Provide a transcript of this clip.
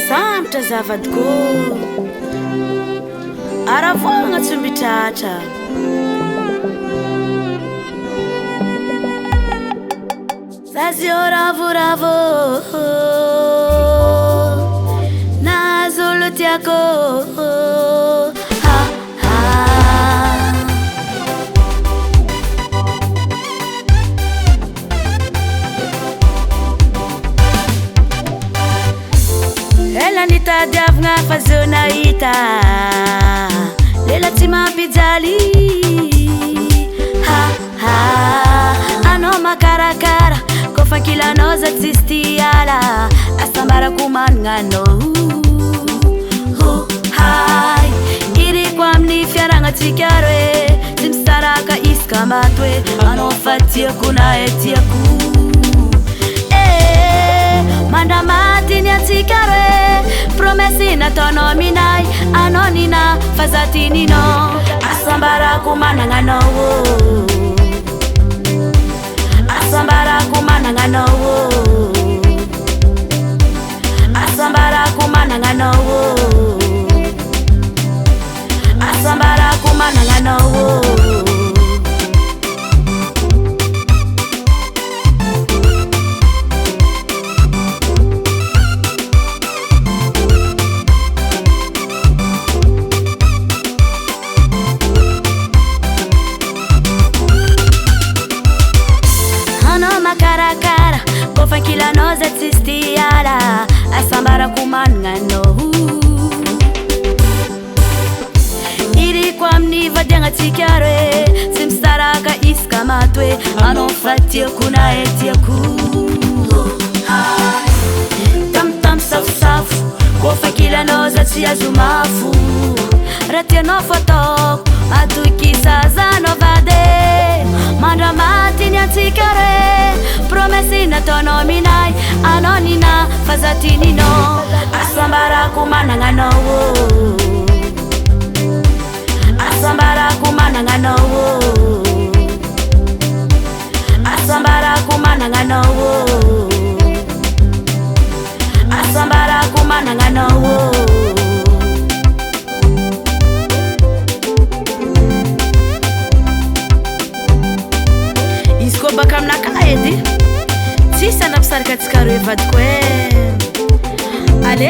Sambotra zavadiko aravoagna tsy mitratra zazio ravoravo nazolo tiako ela nitadiavagna fa zao nahita lela tsy mampijaly anao makarakara kofa ankilanao za tsisy ty ala asambarako manananao iriko amin'ny fiaragnatsika roe tsy misaraka isaka maty hoe anao fa tiako na e tiako mandamaty ny atsika roe promesy nataonao minay anao nina fa za ty ninao asambarako manananao asambarako manananao asambarako manananao asambarako manananao makarakara kofa ankilanao za tsisy ty ala asambarako manananao iriko amin'ny vadiagnatsika roe tsy misaraka isaka maty hoe anao fa tiako na e tiako tamotamo safosafo kofa ankilanao za tsy azo mafo raha tianao fataoko atokisazanao vade mandamaty ny atsika roe promesy nataonao minay anao nina fa za ty ninao asambarako manananao asambarako manananao asambarako manananao asambarako manananao izy koa baka aminaka edy tsisy anapisaraka atsika roe vadiko e ale